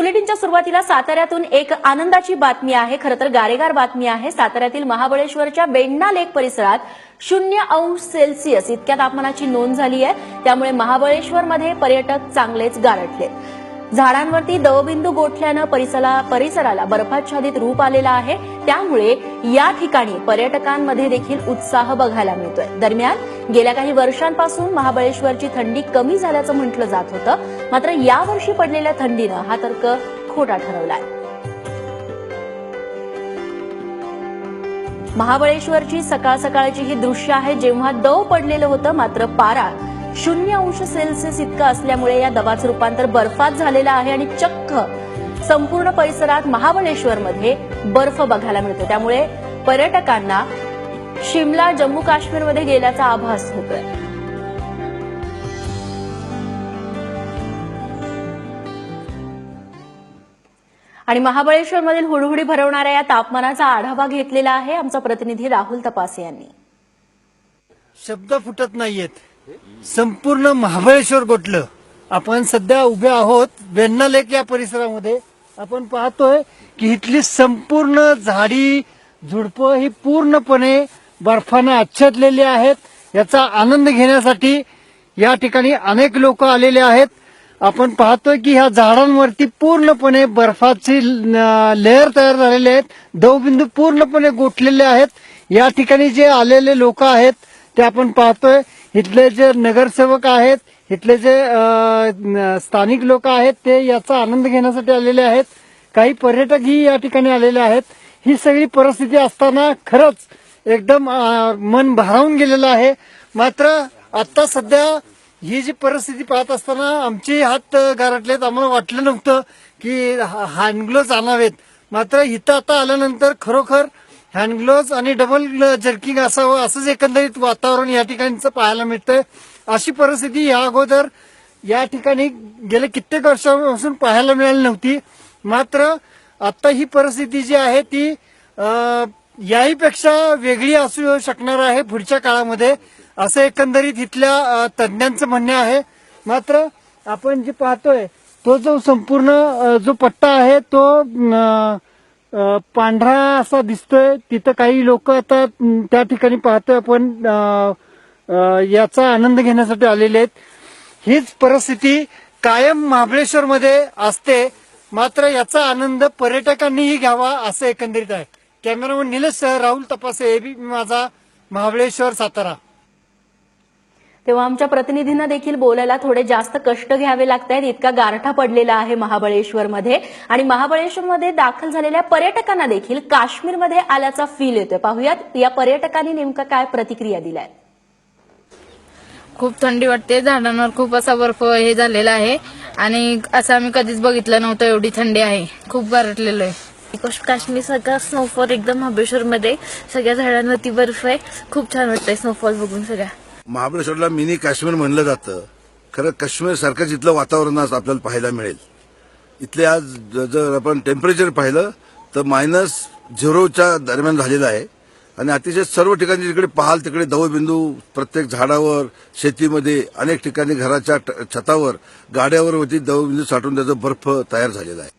बुलेटिनच्या सुरुवातीला साताऱ्यातून एक आनंदाची बातमी आहे। खरं तर गारेगार बातमी आहे। साताऱ्यातील महाबळेश्वरच्या बेंडा लेक परिसरात 0°C इतक्या तापमानाची नोंद झाली आहे। त्यामुळे महाबळेश्वरमध्ये पर्यटक चांगलेच गारठले। झाडांवरती दवबिंदू गोठल्यानं परिसराला बर्फाच्छादित रूप आलेलं आहे। त्यामुळे या ठिकाणी पर्यटकांमध्ये देखील उत्साह बघायला मिळतोय। दरम्यान गेल्या काही वर्षांपासून महाबळेश्वरची थंडी कमी झाल्याचं म्हटलं जात होतं, मात्र यावर्षी पडलेल्या थंडीनं हा तर्क खोटा ठरवलाय। महाबळेश्वरची सकाळ सकाळची ही दृश्य आहे, जेव्हा दव पडलेलं होतं, मात्र पारा 0°C इतका असल्यामुळे या दवाचं रूपांतर बर्फात झालेलं आहे आणि चक्क संपूर्ण परिसरात महाबळेश्वरमध्ये बर्फ बघायला मिळतो। त्यामुळे पर्यटकांना शिमला, जम्मू काश्मीरमध्ये गेल्याचा आभास होतोय। आणि महाबळेश्वरमधील हुडहुडी भरवणाऱ्या या तापमानाचा आढावा घेतलेला आहे आमचा प्रतिनिधी राहुल तपासे यांनी। शब्द फुटत नाहीयेत, संपूर्ण महाबळेश्वर गोठलं। आपण सध्या उभे आहोत बेंडा लेक या परिसरामध्ये। आपण पाहतोय की इथली संपूर्ण झाडी झुडपं ही पूर्णपणे बर्फाने आच्छादलेली आहेत। याचा आनंद घेण्यासाठी या ठिकाणी अनेक लोक आलेले आहेत। आपण पाहतोय की ह्या झाडांवरती पूर्णपणे बर्फाची लेअर तयार झालेले आहेत, दवबिंदू पूर्णपणे गोठलेले आहेत। या ठिकाणी जे आलेले लोक आहेत ते आपण पाहतोय, इथले जे नगरसेवक आहेत, इथले जे स्थानिक लोक आहेत ते याचा आनंद घेण्यासाठी आलेले आहेत। काही पर्यटकही या ठिकाणी आलेले आहेत। ही सगळी परिस्थिती असताना खरंच एकदम मन भारावून गेलेलं आहे। मात्र आता सध्या ही जी परिस्थिती पाहत असताना आमचे हात गारटलेत। आम्हाला वाटलं नव्हतं की हँडग्लोव्ज आणावेत, मात्र इथं आता आल्यानंतर खरोखर हँडग्लोव्ज आणि डबल जर्किंग असावं असंच एकंदरीत वातावरण या ठिकाणचं पाहायला मिळतंय। अशी परिस्थिती या अगोदर या ठिकाणी गेले कित्येक वर्षांपासून पाहायला मिळाली नव्हती। मात्र आता ही परिस्थिती जी आहे ती याहीपेक्षा वेगळी असू शकणार आहे पुढच्या काळामध्ये, असं एकंदरीत इथल्या तज्ञांचं म्हणणं आहे। मात्र आपण जे पाहतोय तो जो संपूर्ण जो पट्टा आहे तो पांढरा असा दिसतोय। तिथं काही लोक आता त्या ठिकाणी पाहतोय आपण याचा आनंद घेण्यासाठी आलेले आहेत। हीच परिस्थिती कायम महाबळेश्वरमध्ये असते, मात्र याचा आनंद पर्यटकांनीही घ्यावा असं एकंदरीत आहे। कॅमेरामन निलेश राहुल तपासे, एबीपी माझा, महाबळेश्वर, सातारा। तेव्हा आमच्या प्रतिनिधींना देखील बोलायला थोडे जास्त कष्ट घ्यावे लागतात, इतका गारठा पडलेला आहे महाबळेश्वरमध्ये। आणि महाबळेश्वरमध्ये दाखल झालेल्या पर्यटकांना देखील काश्मीरमध्ये आल्याचा फील येतोय। पाहूयात या पर्यटकांनी नेमका काय प्रतिक्रिया दिल्या। खूप थंडी वाटते, झाडांवर खूप असा बर्फ हे झालेला आहे आणि असं आम्ही कधीच बघितलं नव्हतं, एवढी थंडी आहे, खूप गारठलेलं आहे। काश्मीर सारखा स्नोफॉल एकदम महाबळेश्वरमध्ये, सगळ्या झाडांवरती बर्फ आहे, खूप छान वाटतंय स्नोफॉल बघून। सगळ्या महाबळेश्वरला मिनी काश्मीर म्हणलं जातं। खरं काश्मीर सारखंच इथलं वातावरण आज आपल्याला पाहायला मिळेल। इथले आज जर आपण टेम्परेचर पाहिलं तर -0 दरम्यान झालेलं आहे आणि अतिशय सर्व ठिकाणी जिकडे पाहाल तिकडे दवबिंदू प्रत्येक झाडावर, शेतीमध्ये, अनेक ठिकाणी घराच्या छतावर, गाड्यावर दवबिंदू साठून त्याचा बर्फ तयार झालेला आहे।